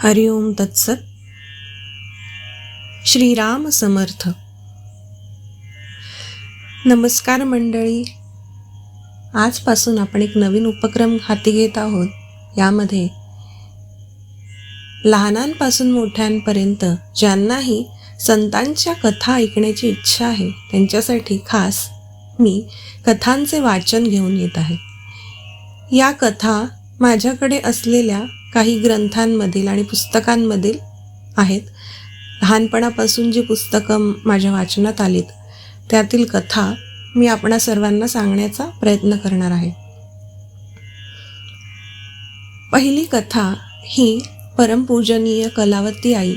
हरिओम तत्सत. श्रीराम समर्थ. नमस्कार मंडळी. आजपासून आपण एक नवीन उपक्रम हाती घेत आहोत. यामध्ये लहानांपासून मोठ्यांपर्यंत ज्यांनाही संतांच्या कथा ऐकण्याची इच्छा आहे त्यांच्यासाठी खास मी कथांचे वाचन घेऊन येत आहे. या कथा माझ्याकडे असलेल्या काही ग्रंथांमधील आणि पुस्तकांमधील आहेत. लहानपणापासून जी पुस्तकं माझ्या वाचनात आलीत त्यातील कथा मी आपणा सर्वांना सांगण्याचा प्रयत्न करणार आहे. पहिली कथा ही परमपूजनीय कलावती आई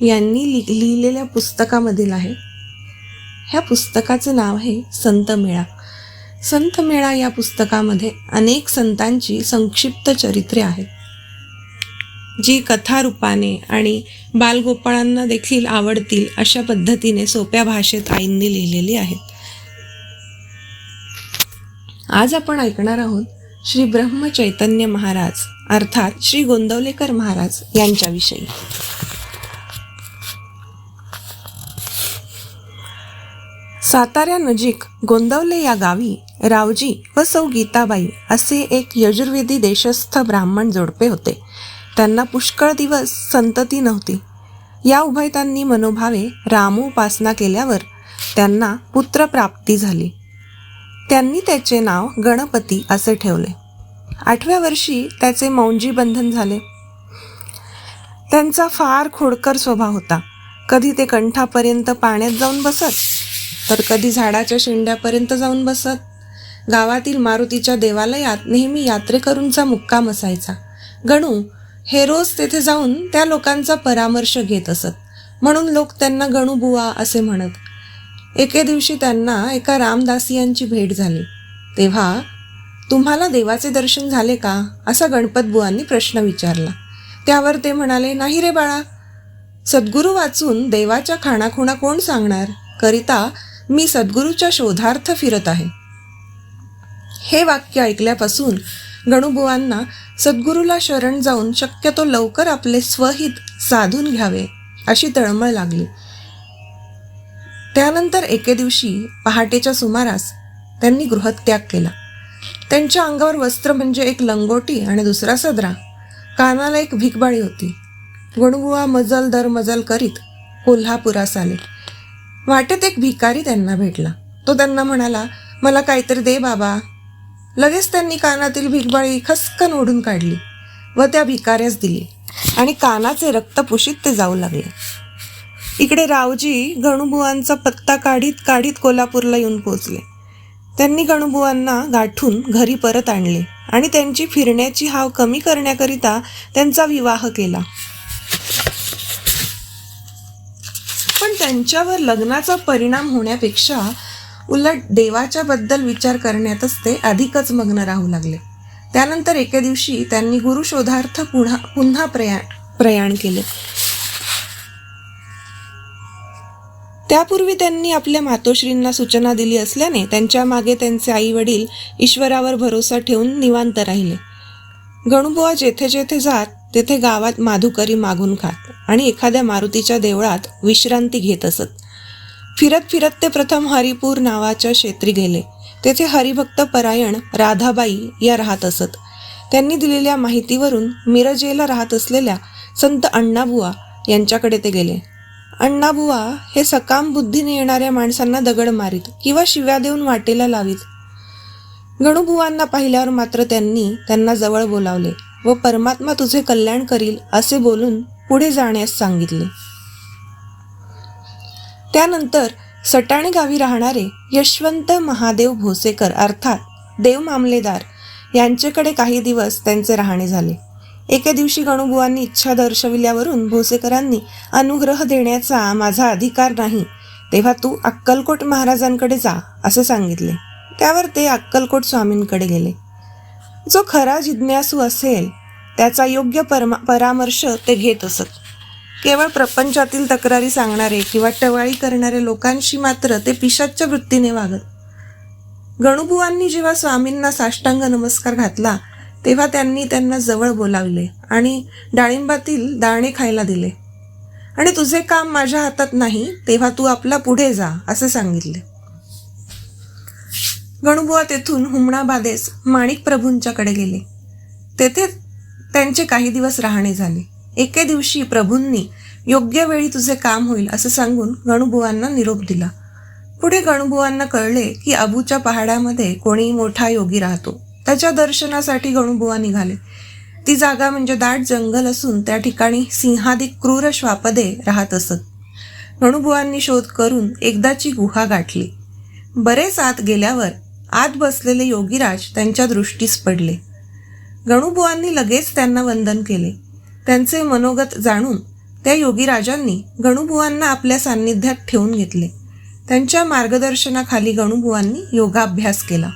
यांनी लिहिलेल्या पुस्तकामधील आहे. ह्या पुस्तकाचं नाव आहे संत मेळा. संत मेळा या पुस्तकामध्ये अनेक संतांची संक्षिप्त चरित्रे आहेत, जी कथारूपाने आणि बालगोपाळांना देखील आवडतील अशा पद्धतीने सोप्या भाषेत आईंनी लिहिलेली आहेत. आज आपण ऐकणार आहोत श्री ब्रह्म चैतन्य महाराज अर्थात श्री गोंदवलेकर महाराज यांच्याविषयी. साताऱ्यानजीक गोंदवले या गावी रावजी व सौ गीताबाई असे एक यजुर्वेदी देशस्थ ब्राह्मण जोडपे होते. त्यांना पुष्कळ दिवस संतती नव्हती. या उभयतांनी मनोभावे रामोपासना केल्यावर त्यांना पुत्रप्राप्ती झाली. त्यांनी त्याचे नाव गणपती असे ठेवले. 8व्या वर्षी त्याचे मौंजी बंधन झाले. त्यांचा फार खोडकर स्वभाव होता. कधी ते कंठापर्यंत पाण्यात जाऊन बसत, तर कधी झाडाच्या शेंड्यापर्यंत जाऊन बसत. गावातील मारुतीच्या देवालयात नेहमी यात्रेकरूंचा मुक्काम असायचा. गणू हे रोज तेथे जाऊन त्या लोकांचा परामर्श घेत असत, म्हणून लोक त्यांना गणूबुवा असे म्हणत. एके दिवशी त्यांना एका रामदासियांची भेट झाली. तेव्हा तुम्हाला देवाचे दर्शन झाले का असा गणपतबुवांनी प्रश्न विचारला. त्यावर ते म्हणाले, नाही रे बाळा, सद्गुरू वाचून देवाच्या खाणाखुणा कोण सांगणार, करिता मी सद्गुरूच्या शोधार्थ फिरत आहे. हे वाक्य ऐकल्यापासून गणूबुवांना सद्गुरूला शरण जाऊन शक्यतो लवकर आपले स्वहित साधून घ्यावे अशी तळमळ लागली. त्यानंतर एके दिवशी पहाटेच्या सुमारास त्यांनी गृहत्याग केला. त्यांच्या अंगावर वस्त्र म्हणजे एक लंगोटी आणि दुसरा सदरा. कानाला एक भिकबाळी होती. गणूबुवा मजल दर मजल करीत कोल्हापुरास आले. वाटेत एक भिकारी त्यांना भेटला. तो त्यांना म्हणाला, मला काहीतरी दे बाबा. लगेच त्यांनी कानातील भिकबाळी खसकन ओढून काढली व त्या भिकाऱ्यास दिली आणि कानाचे रक्त पुशीत ते जाऊ लागले. इकडे रावजी गणूबुवांचा पत्ता काढीत काढीत कोल्हापूरला येऊन पोचले. त्यांनी गणूबुवांना गाठून घरी परत आणले आणि त्यांची फिरण्याची हाव कमी करण्याकरिता त्यांचा विवाह केला. पण त्यांच्यावर लग्नाचा परिणाम होण्यापेक्षा उलट देवाच्या बद्दल विचार करण्यातच ते अधिकच मग्न राहू लागले. त्यानंतर एके दिवशी त्यांनी गुरुशोधार्थ पुन्हा प्रयाण केले. त्यापूर्वी त्यांनी आपल्या मातोश्रींना सूचना दिली असल्याने त्यांच्या मागे त्यांचे आई वडील ईश्वरावर भरोसा ठेवून निवांत राहिले. गणूबुवा जेथे जेथे जात तेथे गावात माधुकरी मागून खात आणि एखाद्या मारुतीच्या देवळात विश्रांती घेत असत. फिरत फिरत ते प्रथम हरिपूर नावाच्या क्षेत्री गेले. तेथे हरिभक्त परायण राधाबाई या राहत असत. त्यांनी दिलेल्या माहितीवरून मिरजेला राहत असलेल्या संत अण्णाबुवा यांच्याकडे ते गेले. अण्णाबुवा हे सकाम बुद्धीने येणाऱ्या माणसांना दगड मारीत किंवा शिव्या देऊन वाटेला लावीत. गणूबुवांना पाहिल्यावर मात्र त्यांनी त्यांना जवळ बोलावले व परमात्मा तुझे कल्याण करील असे बोलून पुढे जाण्यास सांगितले. त्यानंतर सटाणे गावी राहणारे यशवंत महादेव भोसेकर अर्थात देव मामलेदार यांच्याकडे काही दिवस त्यांचे राहणे झाले. एके दिवशी गणूबुवांनी इच्छा दर्शविल्यावरून भोसेकरांनी अनुग्रह देण्याचा माझा अधिकार नाही, तेव्हा तू अक्कलकोट महाराजांकडे जा असे सांगितले. त्यावर ते अक्कलकोट स्वामींकडे गेले. जो खरा जिज्ञासू असेल त्याचा योग्य परामर्श ते घेत असत. केवळ प्रपंचातील तक्रारी सांगणारे किंवा टवाळी करणाऱ्या लोकांशी मात्र ते पिशाच्च्या वृत्तीने वागत. गणूबुवांनी जेव्हा स्वामींना साष्टांग नमस्कार घातला तेव्हा त्यांनी त्यांना जवळ बोलावले आणि डाळिंबातील दाणे खायला दिले आणि तुझे काम माझ्या हातात नाही, तेव्हा तू आपला पुढे जा असे सांगितले. गणूबुवा तेथून हुमणाबादेस माणिक प्रभूंच्याकडे गेले. तेथे त्यांचे काही दिवस राहणे झाले. एके दिवशी प्रभूंनी योग्य वेळी तुझे काम होईल असे सांगून गणूबुवांना निरोप दिला. पुढे गणूबुवांना कळले की अबूच्या पहाड्यामध्ये कोणी मोठा योगी राहतो. त्याच्या दर्शनासाठी गणूबुवा निघाले. ती जागा म्हणजे दाट जंगल असून त्या ठिकाणी सिंहादिक क्रूर श्वापदे राहत असत. गणूबुवांनी शोध करून एकदाची गुहा गाठली. बरेच आत गेल्यावर आत बसलेले योगीराज त्यांच्या दृष्टीस पडले. गणूबुवांनी लगेच त्यांना वंदन केले. त्यांचे मनोगत जाणून त्या योगीराजांनी गणूबुवांना आपल्या सान्निध्यात ठेवून घेतले. त्यांच्या मार्गदर्शनाखाली गणूबुवांनी योगाभ्यास केला.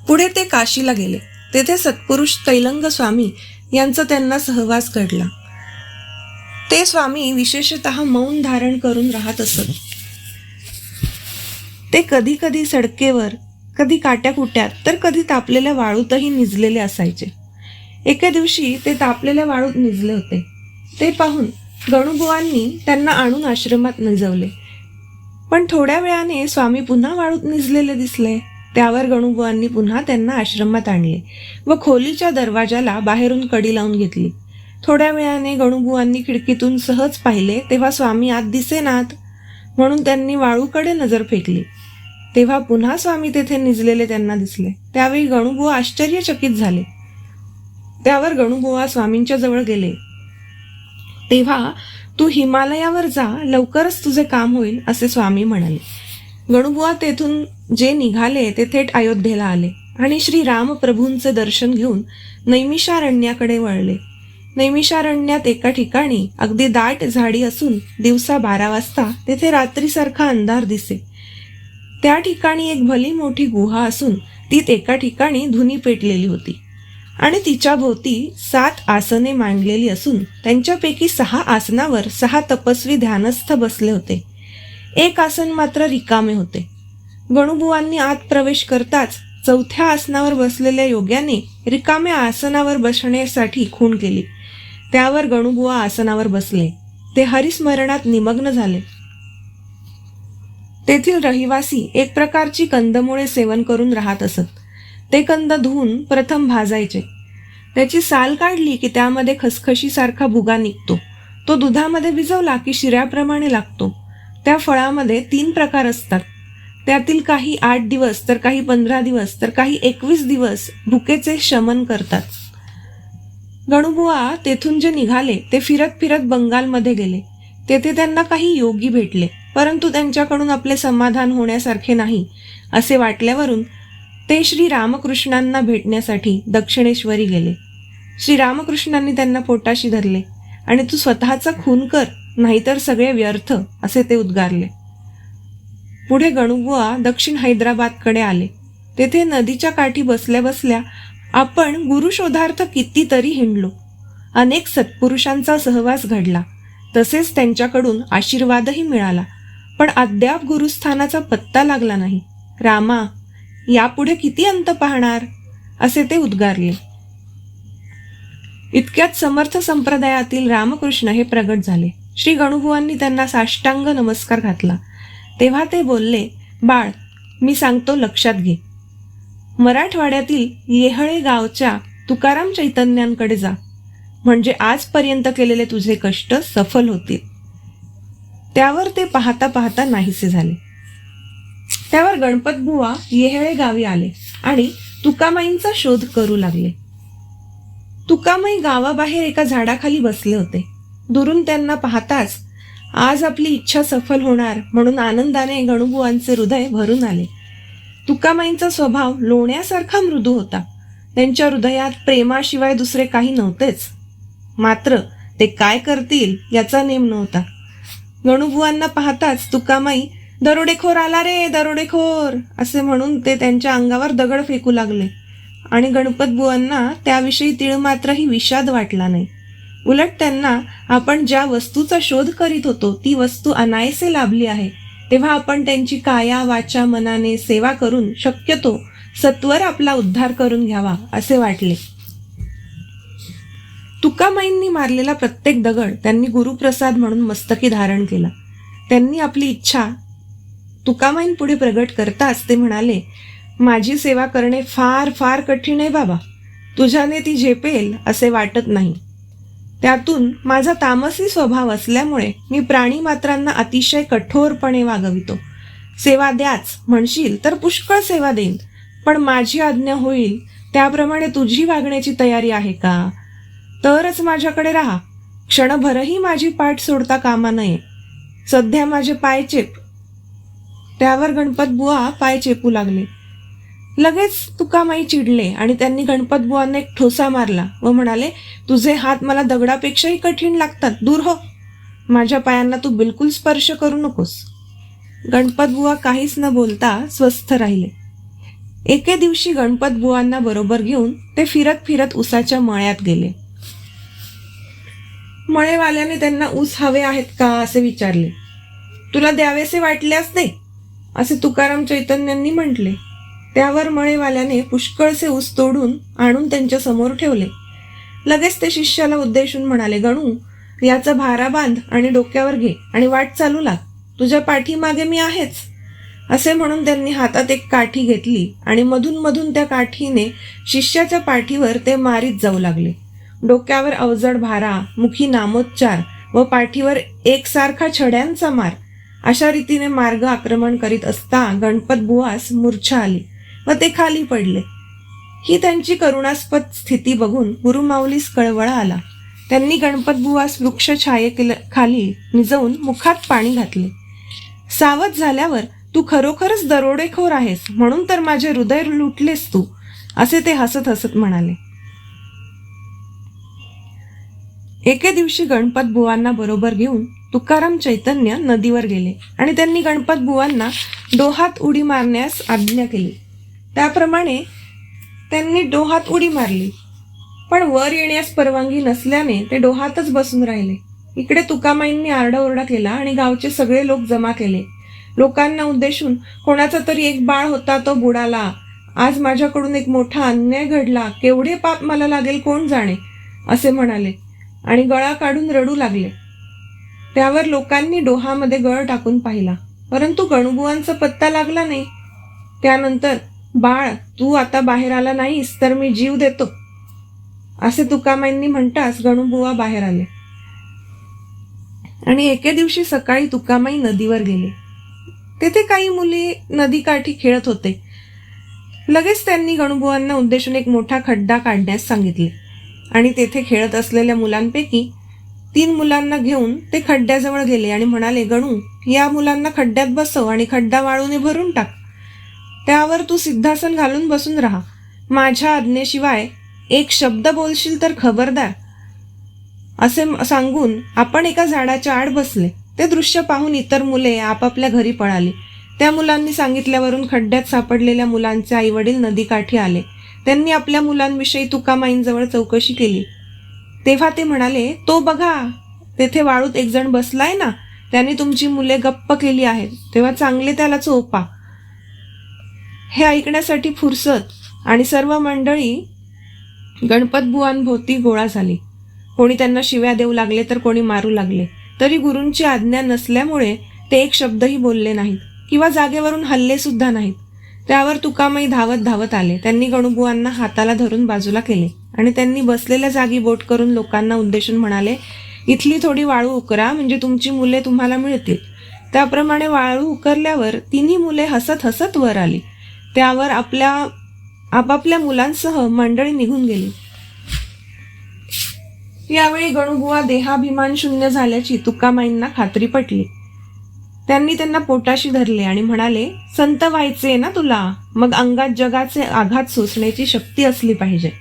पुढे ते काशीला गेले. तेथे सत्पुरुष तैलंग स्वामी यांचा त्यांना सहवास घडला. ते स्वामी विशेषतः मौन धारण करून राहत असत. ते कधी कधी सडकेवर, कधी काट्याकुट्यात, तर कधी तापलेल्या वाळूतही निजलेले असायचे. एके दिवशी ते तापलेल्या वाळूत निजले होते. ते पाहून गणूबुवांनी त्यांना आणून आश्रमात निजवले. पण थोड्या वेळाने स्वामी पुन्हा वाळूत निजलेले दिसले. त्यावर गणूबुवांनी पुन्हा त्यांना आश्रमात आणले व खोलीच्या दरवाजाला बाहेरून कडी लावून घेतली. थोड्या वेळाने गणूबुवांनी खिडकीतून सहज पाहिले तेव्हा स्वामी आत दिसेनात, म्हणून त्यांनी वाळूकडे नजर फेकली. तेव्हा पुन्हा स्वामी तेथे निजलेले त्यांना दिसले. त्यावेळी गणूबुवा आश्चर्यचकित झाले. त्यावर गणूबुवा स्वामींच्या जवळ गेले. तेव्हा तू हिमालयावर जा, लवकरच तुझे काम होईल असे स्वामी म्हणाले. गणूबुवा तेथून जे निघाले ते थेट अयोध्येला आले आणि श्री रामप्रभूंचे दर्शन घेऊन नैमिषारण्याकडे वळले. नैमिषारण्यात एका ठिकाणी अगदी दाट झाडी असून दिवसा 12 वाजता तेथे रात्रीसारखा अंधार दिसे. त्या ठिकाणी एक भली मोठी गुहा असून तीत एका ठिकाणी धुनी पेटलेली होती आणि तिच्या भोवती 7 आसने मांडलेली असून त्यांच्यापैकी 6 आसनावर 6 तपस्वी ध्यानस्थ बसले होते. एक आसन मात्र रिकामे होते. गणूबुवांनी आत प्रवेश करताच 4थ्या आसनावर बसलेल्या योग्याने रिकाम्या आसनावर बसण्यासाठी खूण केली. त्यावर गणूबुवा आसनावर बसले. ते हरिस्मरणात निमग्न झाले. तेथील रहिवासी एक प्रकारची कंदमुळे सेवन करून राहत असत. ते कंद धुवून प्रथम भाजायचे. त्याची साल काढली की त्यामध्ये खसखशीसारखा भुगा निघतो. तो दुधामध्ये भिजवला की शिऱ्याप्रमाणे लागतो. त्या फळामध्ये 3 प्रकार असतात. त्यातील काही 8 दिवस, तर काही 15 दिवस, तर काही 21 दिवस भुकेचे शमन करतात. गणूबुवा तेथून जे निघाले ते फिरत फिरत बंगालमध्ये गेले. तेथे त्यांना काही योगी भेटले, परंतु त्यांच्याकडून आपले समाधान होण्यासारखे नाही असे वाटल्यावरून ते श्री रामकृष्णांना भेटण्यासाठी दक्षिणेश्वरी गेले. श्री रामकृष्णांनी त्यांना पोटाशी धरले आणि तू स्वतःचा खून कर, नाहीतर सगळे व्यर्थ असे ते उद्गारले. पुढे गणूबुवा दक्षिण हैदराबादकडे आले. तेथे नदीच्या काठी बसल्या बसल्या आपण गुरुशोधार्थ कितीतरी हिंडलो. अनेक सत्पुरुषांचा सहवास घडला. तसेच त्यांच्याकडून आशीर्वादही मिळाला. पण अद्याप गुरुस्थानाचा पत्ता लागला नाही. रामा, यापुढे किती अंत पाहणार असे ते उद्गारले. इतक्यात समर्थ संप्रदायातील रामकृष्ण हे प्रगट झाले. श्री गणूबुवांनी त्यांना साष्टांग नमस्कार घातला. तेव्हा ते बोलले, बाळ, मी सांगतो लक्षात घे. मराठवाड्यातील येहळे गावच्या तुकाराम चैतन्यांकडे जा, म्हणजे आजपर्यंत केलेले तुझे कष्ट सफल होतील. त्यावर ते पाहता पाहता नाहीसे झाले. त्यावर गणपतबुवा येहळे गावी आले आणि तुकामाईंचा शोध करू लागले. तुकामाई गावाबाहेर एका झाडाखाली बसले होते. दुरून त्यांना पाहताच आज आपली इच्छा सफल होणार म्हणून आनंदाने गणूबुवांचे हृदय भरून आले. तुकामाईंचा स्वभाव लोण्यासारखा मृदू होता. त्यांच्या हृदयात प्रेमाशिवाय दुसरे काही नव्हतेच. मात्र ते काय करतील याचा नेम नव्हता. गणूबुवांना पाहताच तुकामाई, दरोडेखोर आला रे, दरोडेखोर असे म्हणून ते त्यांच्या अंगावर दगड फेकू लागले आणि गणपतबुवांना त्याविषयी तीळमात्रही विषाद वाटला नाही. उलट त्यांना आपण ज्या वस्तूचा शोध करीत होतो ती वस्तू अनायसे लाभली आहे, तेव्हा आपण त्यांची काया वाचा मनाने सेवा करून शक्यतो सत्वर आपला उद्धार करून घ्यावा असे वाटले. तुकामाईंनी मारलेला प्रत्येक दगड त्यांनी गुरुप्रसाद म्हणून मस्तकी धारण केला. त्यांनी आपली इच्छा तुकामाईंपुढे प्रगट करताच ते म्हणाले, माझी सेवा करणे फार फार कठीण आहे बाबा. तुझ्याने ती झेपेल असे वाटत नाही. त्यातून माझा तामसी स्वभाव असल्यामुळे मी प्राणीमात्रांना अतिशय कठोरपणे वागवितो. सेवा द्याच म्हणशील तर पुष्कळ सेवा देईन, पण माझी आज्ञा होईल त्याप्रमाणे तुझी वागण्याची तयारी आहे का? तरच माझ्याकडे राहा. क्षणभरही माझी पाठ सोडता कामा नये. सध्या माझे पाय चेप. त्यावर गणपत बुवा पाय चेपू लागले. लगेच तुकामाई चिडले आणि त्यांनी गणपत बुवांना एक ठोसा मारला व म्हणाले, तुझे हात मला दगडापेक्षाही कठीण लागतात, दूर हो. माझ्या पायांना तू बिलकुल स्पर्श करू नकोस. गणपत बुवा काहीच न बोलता स्वस्थ राहिले. एके दिवशी गणपत बुवांना बरोबर घेऊन ते फिरत फिरत उसाच्या मळ्यात गेले. मळेवाल्याने त्यांना ऊस हवे आहेत का असे विचारले. तुला द्यावेसे वाटल्यास दे असे तुकाराम चैतन्यांनी म्हटले. त्यावर मळेवाल्याने पुष्कळसे ऊस तोडून आणून त्यांच्या समोर ठेवले. लगेच ते शिष्याला उद्देशून म्हणाले, गणू, याचा भारा बांध आणि डोक्यावर घे आणि वाट चालू लाग. तुझ्या पाठीमागे मी आहेच. असे म्हणून त्यांनी हातात एक काठी घेतली आणि मधून मधून त्या काठीने शिष्याच्या पाठीवर ते मारीत जाऊ लागले. डोक्यावर अवजड भारा, मुखी नामोच्चार व पाठीवर एकसारखा छड्यांचा मार, अशा रीतीने मार्ग आक्रमण करीत असता गणपत बुवास मूर्छा आली व ते खाली पडले. ही त्यांची करुणास्पद स्थिती बघून गुरुमाऊलीस कळवळा आला. त्यांनी गणपत बुवास वृक्ष खाली निजवून मुखात पाणी घातले. सावध झाल्यावर, तू खरोखरच दरोडेखोर आहेस, म्हणून तर माझे हृदय लुटलेस तू, असे ते हसत हसत म्हणाले. एके दिवशी गणपत बुवांना बरोबर घेऊन तुकाराम चैतन्य नदीवर गेले आणि त्यांनी गणपत बुवांना डोहात उडी मारण्यास आज्ञा केली. त्याप्रमाणे त्यांनी डोहात उडी मारली, पण वर येण्यास परवानगी नसल्याने ते डोहातच बसून राहिले. इकडे तुकामाईंनी आरडाओरडा केला आणि गावचे सगळे लोक जमा केले. लोकांना उद्देशून, कोणाचा तरी एक बाळ होता तो बुडाला, आज माझ्याकडून एक मोठा अन्याय घडला, केवढे पाप मला लागेल कोण जाणे, असे म्हणाले आणि गळा काढून रडू लागले. त्यावर लोकांनी डोहामध्ये गळ टाकून पाहिला, परंतु गणुबुवांचा पत्ता लागला नाही. त्यानंतर, बाळ, तू आता बाहेर आला नाहीस तर मी जीव देतो, असे तुकामाईंनी म्हणताच गणुबुवा बाहेर आले. आणि एके दिवशी सकाळी तुकामाई नदीवर गेले. तेथे काही मुली नदीकाठी खेळत होते. लगेच त्यांनी गणुबुवांना उद्देशून एक मोठा खड्डा काढण्यास सांगितले आणि तेथे खेळत असलेल्या मुलांपैकी 3 मुलांना घेऊन ते खड्ड्याजवळ गेले आणि म्हणाले, गणू, या मुलांना खड्ड्यात बसव आणि खड्डा वाळूने भरून टाक. त्यावर तू सिद्धासन घालून बसून राहा. माझ्या आज्ञेशिवाय एक शब्द बोलशील तर खबरदार, असे सांगून आपण एका झाडाच्या आड बसले. ते दृश्य पाहून इतर मुले आपापल्या घरी पळाली. त्या मुलांनी सांगितल्यावरून खड्ड्यात सापडलेल्या मुलांचे आईवडील नदीकाठी आले. त्यांनी आपल्या मुलांविषयी तुकामाईंजवळ चौकशी केली. तेव्हा ते म्हणाले, तो बघा, तेथे वाळूत एक जण बसलाय ना, त्याने तुमची मुले गप्प केली आहेत, तेव्हा चांगले त्याला चोपा. हे ऐकण्यासाठी फुरसत आणि सर्व मंडळी गणपतबुवांभोवती गोळा झाली. कोणी त्यांना शिव्या देऊ लागले तर कोणी मारू लागले. तरी गुरूंची आज्ञा नसल्यामुळे ते एक शब्दही बोलले नाहीत किंवा जागेवरून हल्ले सुद्धा नाहीत. त्यावर तुकामाई धावत धावत आले. त्यांनी गणुबुवांना हाताला धरून बाजूला केले आणि त्यांनी बसलेल्या जागी बोट करून लोकांना उद्देशून म्हणाले, इथली थोडी वाळू उकरा, म्हणजे तुमची मुले तुम्हाला मिळतील. त्याप्रमाणे वाळू उकरल्यावर 3ही मुले हसत हसत वर आली. त्यावर आपापल्या मुलांसह मंडळी निघून गेली. यावेळी गणुबुवा देहाभिमान शून्य झाल्याची तुकामाईंना खात्री पटली. त्यांनी त्यांना पोटाशी धरले आणि म्हणाले, संत व्हायचे ना तुला, मग अंगात जगाचे आघात सोसण्याची शक्ती असली पाहिजे,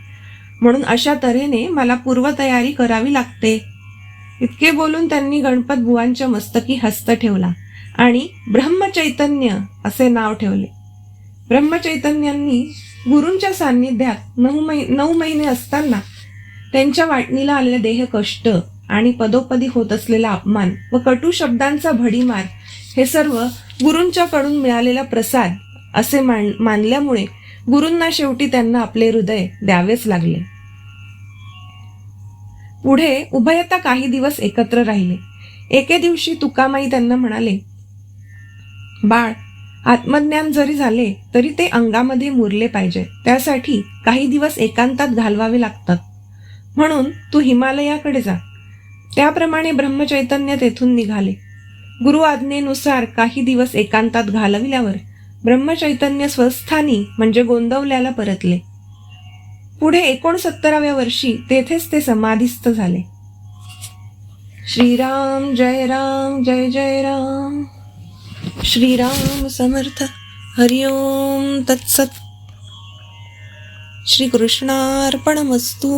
म्हणून अशा तऱ्हेने मला पूर्वतयारी करावी लागते. इतके बोलून त्यांनी गणपत बुवांच्या मस्तकी हस्त ठेवला आणि ब्रह्मचैतन्य असे नाव ठेवले. ब्रह्मचैतन्यांनी गुरूंच्या सान्निध्यात 9 महिने असताना त्यांच्या वाटणीला आलेले देह कष्ट आणि पदोपदी होत असलेला अपमान व कटू शब्दांचा भडीमार हे सर्व गुरूंच्याकडून मिळालेला प्रसाद असे मानल्यामुळे गुरूंना शेवटी त्यांना आपले हृदय द्यावेच लागले. पुढे उभयता काही दिवस एकत्र राहिले. एके दिवशी तुकामाई त्यांना म्हणाले, बाळ, आत्मज्ञान जरी झाले तरी ते अंगामध्ये मुरले पाहिजे. त्यासाठी काही दिवस एकांतात घालवावे लागतात. म्हणून तू हिमालयाकडे जा. त्याप्रमाणे ब्रह्मचैतन्य तेथून निघाले. गुरु आज्ञेनुसार काही दिवस एकांतात घालविल्यावर ब्रह्मचैतन्य स्वस्थानी म्हणजे गोंदवल्याला परतले. पुढे 69व्या वर्षी तेथेच ते समाधीस्थ झाले. श्रीराम जय राम जय जय राम. श्रीराम समर्थ. हरिओम तत्सत. श्रीकृष्णार्पणमस्तु.